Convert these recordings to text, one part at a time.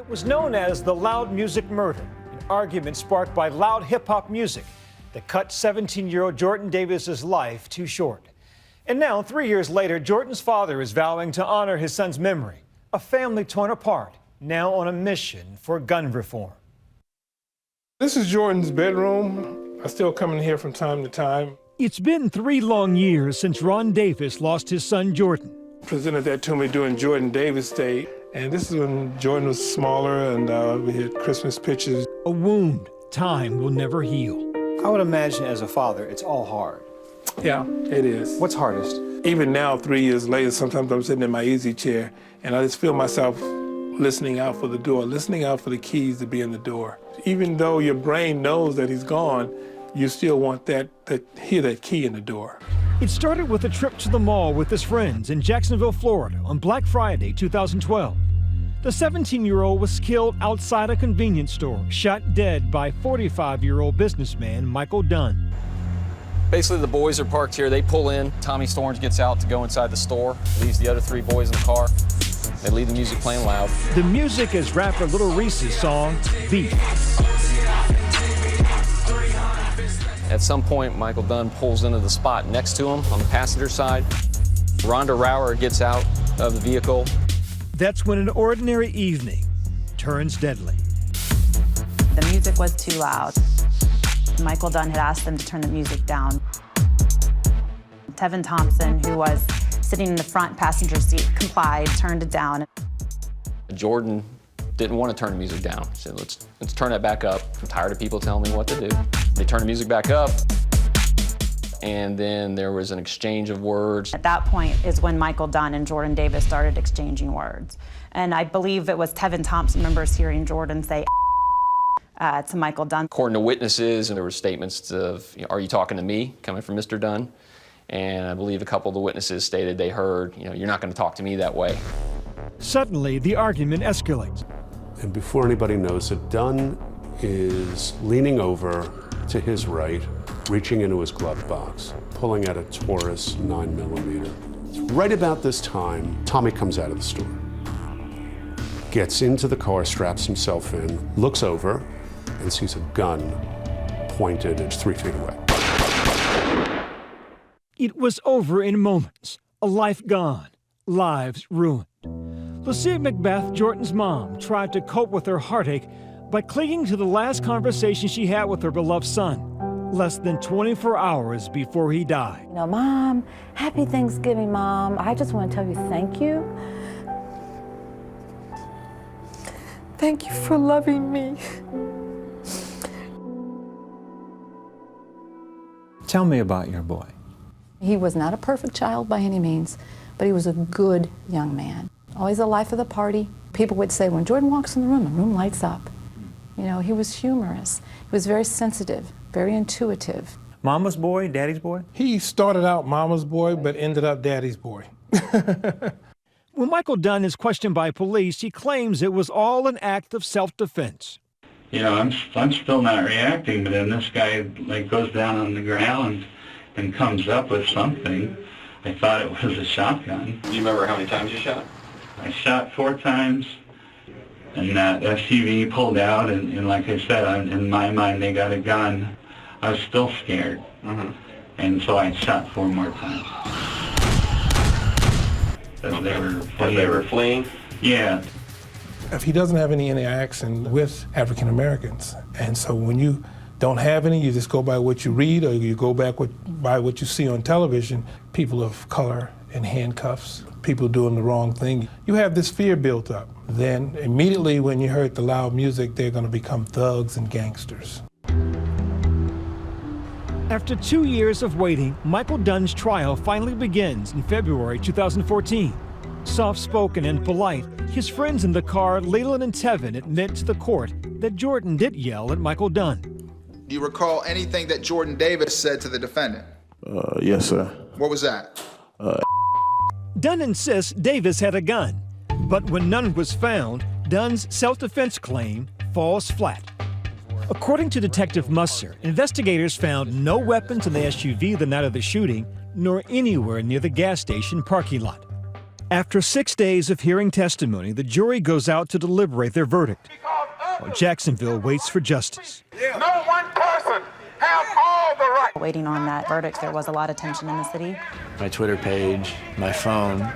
was known as the loud music murder, an argument sparked by loud hip-hop music that cut 17-year-old Jordan Davis's life too short. And now, 3 years later, Jordan's father is vowing to honor his son's memory. A family torn apart, now on a mission for gun reform. This is Jordan's bedroom. I still come in here from time to time. It's been 3 long years since Ron Davis lost his son, Jordan. Presented that to me during Jordan Davis Day. And this is when Jordan was smaller and we had Christmas pictures. A wound time will never heal. I would imagine as a father, it's all hard. Yeah, it is. What's hardest? Even now, 3 years later, sometimes I'm sitting in my easy chair and I just feel myself listening out for the door, listening out for the keys to be in the door. Even though your brain knows that he's gone, you still want to hear that key in the door. It started with a trip to the mall with his friends in Jacksonville, Florida on Black Friday 2012. The 17-year-old was killed outside a convenience store, shot dead by 45-year-old businessman Michael Dunn. Basically, the boys are parked here. They pull in. Tommy Storms gets out to go inside the store, leaves the other 3 boys in the car. They leave the music playing loud. The music is rapper Little Reese's song, Beef. At some point, Michael Dunn pulls into the spot next to him on the passenger side. Rhonda Rower gets out of the vehicle. That's when an ordinary evening turns deadly. The music was too loud. Michael Dunn had asked them to turn the music down. Tevin Thompson, who was sitting in the front passenger seat, complied, turned it down. Jordan didn't want to turn the music down. He said, let's turn it back up. I'm tired of people telling me what to do. They turned the music back up, and then there was an exchange of words. At that point is when Michael Dunn and Jordan Davis started exchanging words. And I believe it was Tevin Thompson members hearing Jordan say to Michael Dunn. According to witnesses, and there were statements of, are you talking to me, coming from Mr. Dunn? And I believe a couple of the witnesses stated they heard, you're not going to talk to me that way. Suddenly, the argument escalates. And before anybody knows it, Dunn is leaning over to his right, reaching into his glove box, pulling out a Taurus 9mm. Right about this time, Tommy comes out of the store, gets into the car, straps himself in, looks over, and sees a gun pointed at 3 feet away. It was over in moments. A life gone, lives ruined. Lucia Macbeth, Jordan's mom, tried to cope with her heartache by clinging to the last conversation she had with her beloved son, less than 24 hours before he died. Mom, happy Thanksgiving, Mom. I just want to tell you thank you. Thank you for loving me. Tell me about your boy. He was not a perfect child by any means, but he was a good young man. Always the life of the party. People would say, when Jordan walks in the room lights up. He was humorous. He was very sensitive, very intuitive. Mama's boy, daddy's boy? He started out mama's boy, but ended up daddy's boy. When Michael Dunn is questioned by police, he claims it was all an act of self-defense. I'm still not reacting, but then this guy goes down on the ground and comes up with something. I thought it was a shotgun. Do you remember how many times you shot? I shot 4 times, and that SUV pulled out, and like I said, in my mind, they got a gun. I was still scared, and so I shot 4 more times. As they were fleeing? Yeah. If he doesn't have any interaction with African Americans, and so when you don't have any, you just go by what you read or you go by what you see on television, people of color in handcuffs, people doing the wrong thing. You have this fear built up. Then immediately when you heard the loud music, they're going to become thugs and gangsters. After 2 years of waiting, Michael Dunn's trial finally begins in February 2014. Soft-spoken and polite, his friends in the car, Leland and Tevin, admit to the court that Jordan did yell at Michael Dunn. Do you recall anything that Jordan Davis said to the defendant? Yes, sir. What was that? Dunn insists Davis had a gun, but when none was found, Dunn's self-defense claim falls flat. According to Detective Musser, investigators found no weapons in the SUV the night of the shooting, nor anywhere near the gas station parking lot. After 6 days of hearing testimony, the jury goes out to deliberate their verdict, while Jacksonville waits for justice. No one person has all the right. Waiting on that verdict, there was a lot of tension in the city. My Twitter page, my phone,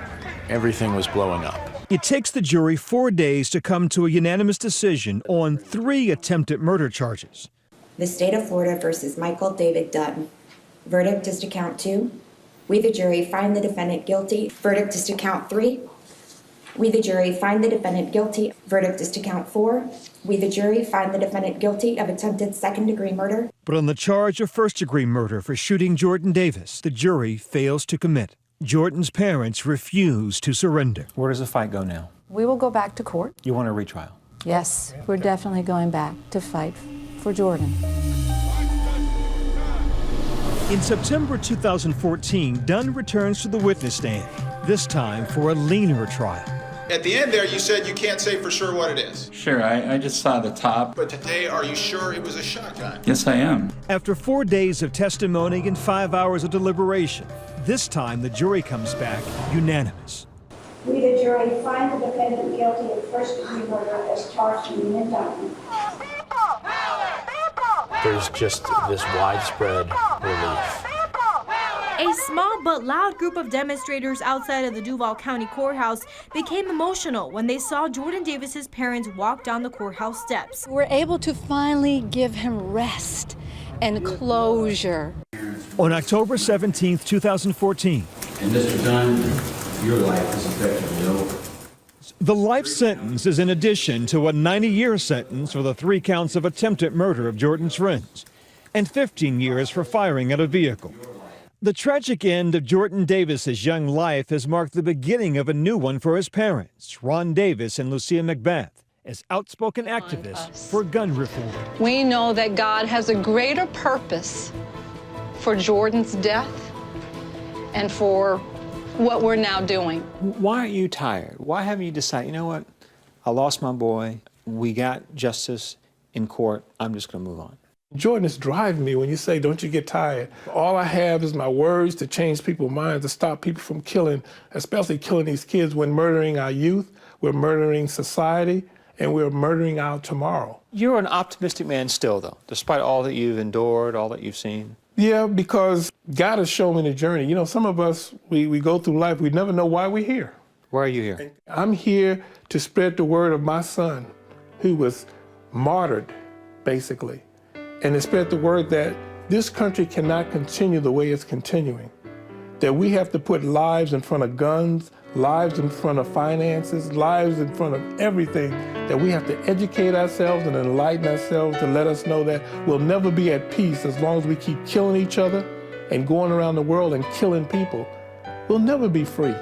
everything was blowing up. It takes the jury 4 days to come to a unanimous decision on 3 attempted murder charges. The state of Florida versus Michael David Dunn. Verdict is to count 2. We, the jury, find the defendant guilty. Verdict is to count 3. We, the jury, find the defendant guilty. Verdict is to count 4. We, the jury, find the defendant guilty of attempted second-degree murder. But on the charge of first-degree murder for shooting Jordan Davis, the jury fails to commit. Jordan's parents refuse to surrender. Where does the fight go now? We will go back to court. You want a retrial? Yes, we're definitely going back to fight for Jordan. In September 2014, Dunn returns to the witness stand, this time for a leaner trial. At the end there, you said you can't say for sure what it is. Sure, I just saw the top. But today, are you sure it was a shotgun? Yes, I am. After 4 days of testimony and 5 hours of deliberation, this time the jury comes back unanimous. We, the jury, find the defendant guilty of first-degree murder as charged in the indictment. There's just this widespread relief. A small but loud group of demonstrators outside of the Duval County Courthouse became emotional when they saw Jordan Davis's parents walk down the courthouse steps. We're able to finally give him rest and closure. On October 17, 2014, and Mr. Dunn, your life is effectively over. the life sentence is in addition to a 90-year sentence for the 3 counts of attempted murder of Jordan's friends and 15 years for firing at a vehicle. The tragic end of Jordan Davis's young life has marked the beginning of a new one for his parents, Ron Davis and Lucia McBath, as outspoken activists for gun reform. We know that God has a greater purpose for Jordan's death and for what we're now doing. Why aren't you tired? Why haven't you decided, you know what, I lost my boy, we got justice in court, I'm just gonna move on? Jordan is driving me when you say, don't you get tired? All I have is my words to change people's minds, to stop people from killing, especially killing these kids. When murdering our youth, we're murdering society, and we're murdering our tomorrow. You're an optimistic man still, though, despite all that you've endured, all that you've seen. Yeah, because God has shown me the journey. You know, some of us, we go through life, we never know why we're here. Why are you here? I'm here to spread the word of my son, who was martyred, basically, and to spread the word that this country cannot continue the way it's continuing, that we have to put lives in front of guns, lives in front of finances, lives in front of everything, that we have to educate ourselves and enlighten ourselves to let us know that we'll never be at peace as long as we keep killing each other and going around the world and killing people. We'll never be free.